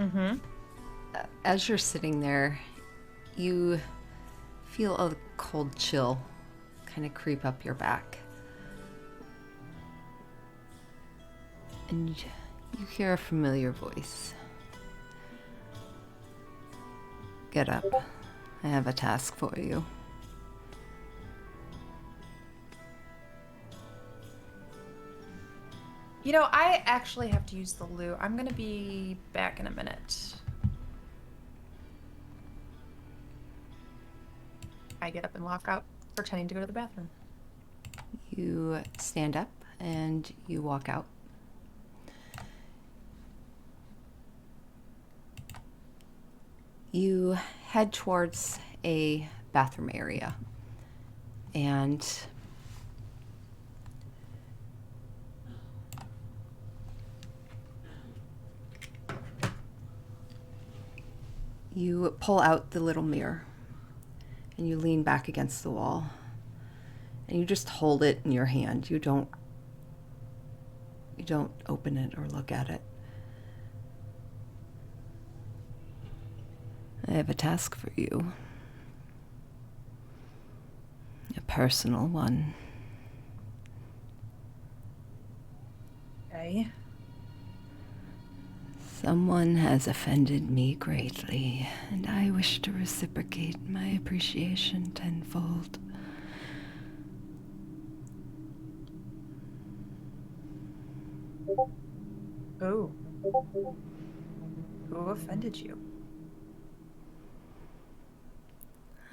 Mm-hmm. As you're sitting there, you feel a cold chill kind of creep up your back. And you hear a familiar voice. Get up. I have a task for you. You know, I actually have to use the loo. I'm gonna be back in a minute. I get up and walk out, pretending to go to the bathroom. You stand up and you walk out. You head towards a bathroom area, and you pull out the little mirror and you lean back against the wall and you just hold it in your hand. You don't open it or look at it. I have a task for you. A personal one. Okay. Someone has offended me greatly, and I wish to reciprocate my appreciation tenfold. Oh. Who offended you?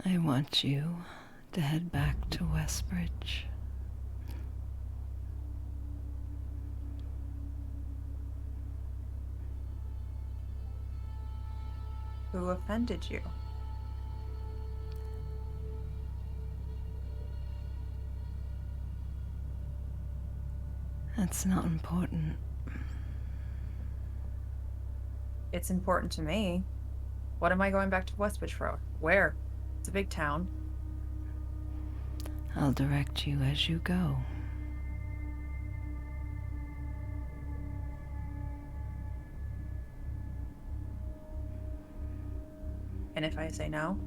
I want you to head back to Westbridge. Who offended you? That's not important. It's important to me. What am I going back to Westbridge for? Where? It's a big town. I'll direct you as you go. And if I say no?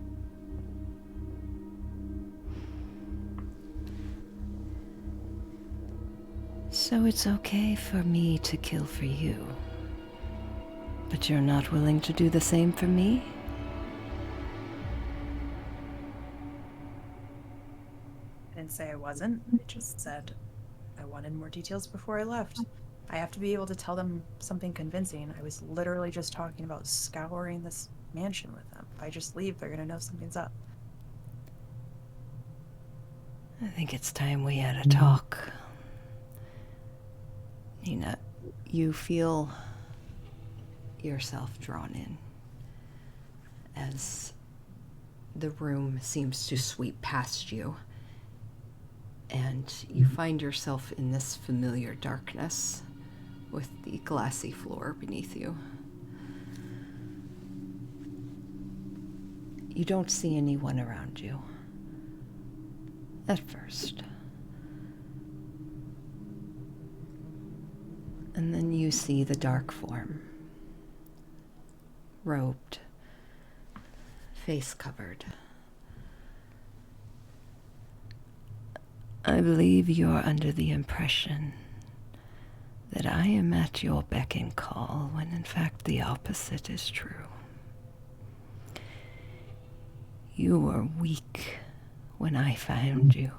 So it's okay for me to kill for you. But you're not willing to do the same for me? I didn't say I wasn't. I just said I wanted more details before I left. I have to be able to tell them something convincing. I was literally just talking about scouring this mansion with them. If I just leave, they're gonna know something's up. I think it's time we had a talk. Nina, you feel yourself drawn in as the room seems to sweep past you, and you find yourself in this familiar darkness with the glassy floor beneath you. You don't see anyone around you at first. And then you see the dark form, robed, face covered. I believe you're under the impression that I am at your beck and call, when in fact the opposite is true. You were weak when I found you.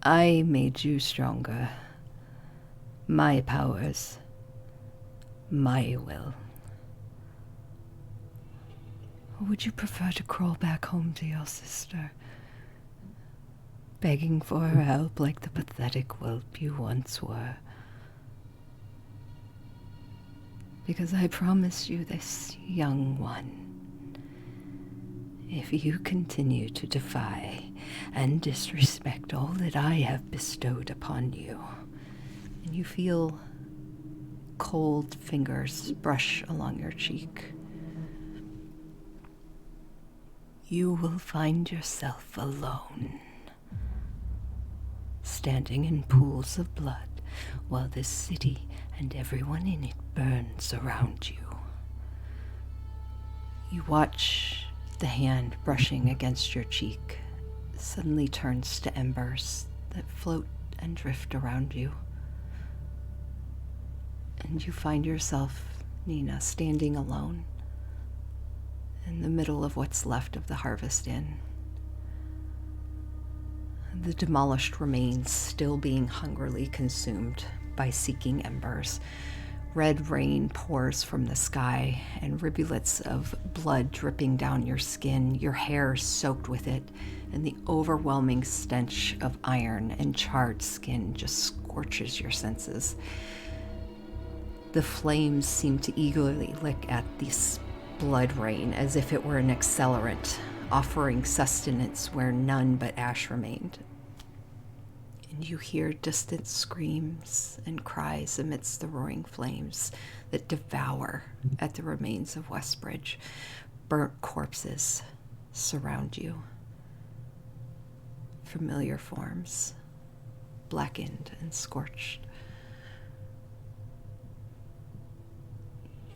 I made you stronger. My powers, my will. Or would you prefer to crawl back home to your sister, begging for her help like the pathetic whelp you once were? Because I promise you this, young one. If you continue to defy and disrespect all that I have bestowed upon you, and you feel cold fingers brush along your cheek, you will find yourself alone, standing in pools of blood, while this city and everyone in it burns around you. You watch the hand brushing against your cheek suddenly turns to embers that float and drift around you. And you find yourself, Nina, standing alone in the middle of what's left of the Harvest Inn. The demolished remains still being hungrily consumed by seeking embers. Red rain pours from the sky, and rivulets of blood dripping down your skin, your hair soaked with it, and the overwhelming stench of iron and charred skin just scorches your senses. The flames seem to eagerly lick at this blood rain as if it were an accelerant, offering sustenance where none but ash remained. And you hear distant screams and cries amidst the roaring flames that devour at the remains of Westbridge. Burnt corpses surround you. Familiar forms, blackened and scorched.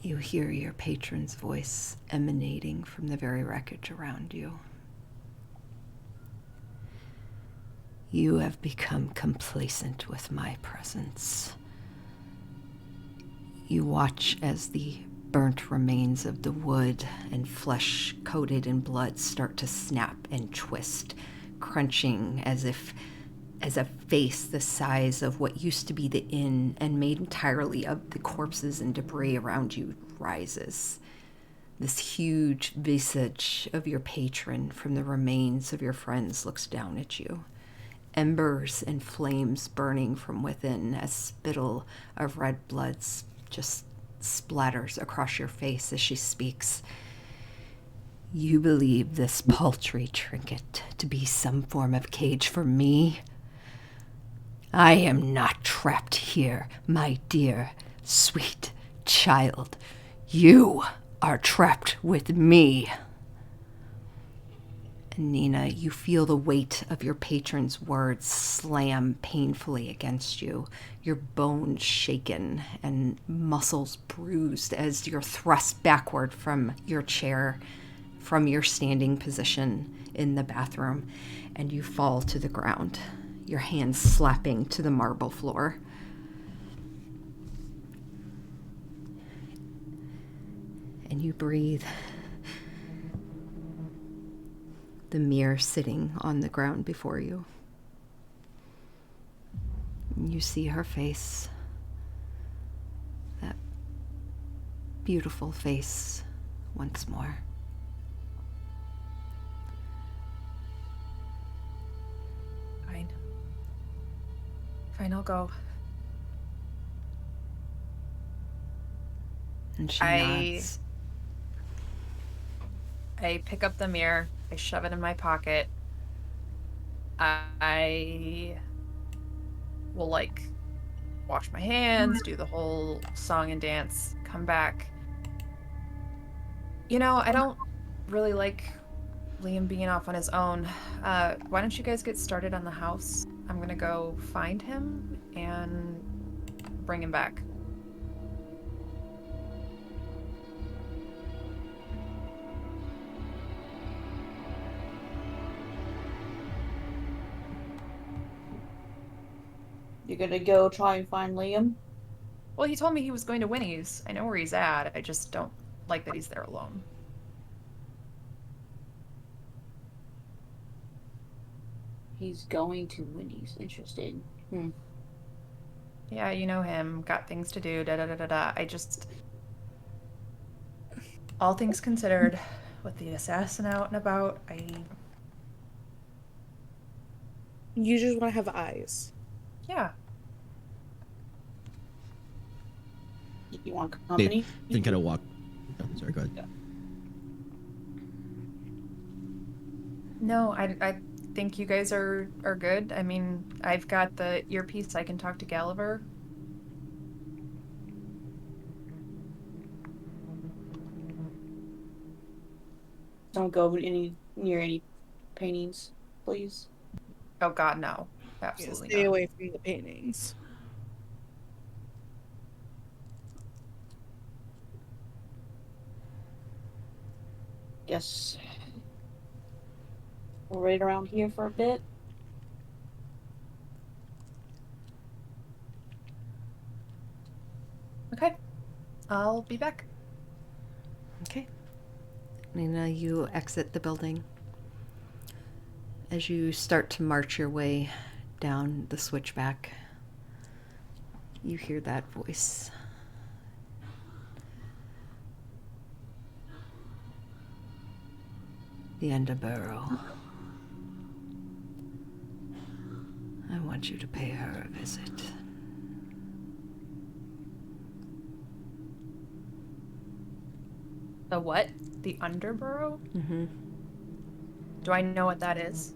You hear your patron's voice emanating from the very wreckage around you. You have become complacent with my presence. You watch as the burnt remains of the wood and flesh coated in blood start to snap and twist, crunching as a face the size of what used to be the inn and made entirely of the corpses and debris around you rises. This huge visage of your patron from the remains of your friends looks down at you. Embers and flames burning from within as spittle of red blood just splatters across your face as she speaks. You believe this paltry trinket to be some form of cage for me? I am not trapped here, my dear, sweet child. You are trapped with me. And Nina, you feel the weight of your patron's words slam painfully against you, your bones shaken and muscles bruised as you're thrust backward from your chair, from your standing position in the bathroom, and you fall to the ground, your hands slapping to the marble floor. And you breathe. The mirror sitting on the ground before you. You see her face. That beautiful face once more. Fine, I'll go. And she nods. I pick up the mirror. I shove it in my pocket. I will, wash my hands, do the whole song and dance, come back. I don't really like Liam being off on his own. Why don't you guys get started on the house? I'm gonna go find him and bring him back. You're gonna go try and find Liam? Well, he told me he was going to Winnie's. I know where he's at. I just don't like that he's there alone. He's going to Winnie's. Interesting. Yeah, you know him. Got things to do. Da da da da da. All things considered, with the assassin out and about, You just want to have eyes. Yeah. You want company? Then kind of walk. Oh, sorry, go ahead. Yeah. No, I think you guys are good. I mean, I've got the earpiece. I can talk to Gulliver. Don't go near any paintings, please. Oh God, no. Yeah, Absolutely stay not. away from the paintings. Guess we'll wait around here for a bit. Okay. I'll be back. Okay. Nina, you exit the building. As you start to march your way down the switchback, you hear that voice. The Underborough. I want you to pay her a visit. The what? The Underborough? Mm-hmm. Do I know what that is?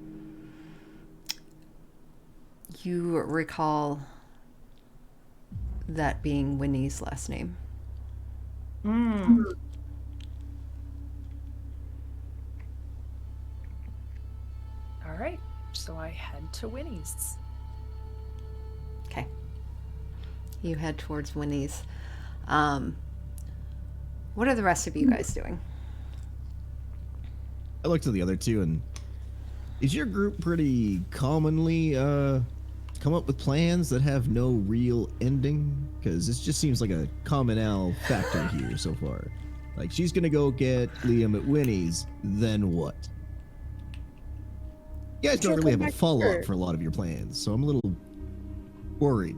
You recall that being Winnie's last name. Hmm. All right. So I head to Winnie's. Okay. You head towards Winnie's. What are the rest of you guys doing? I looked at the other two, and is your group pretty commonly come up with plans that have no real ending? Because this just seems like a commonal factor here so far. Like, she's gonna go get Liam at Winnie's, then what? You guys don't She'll really come have a back to follow-up her. for a lot of your plans, so I'm a little worried.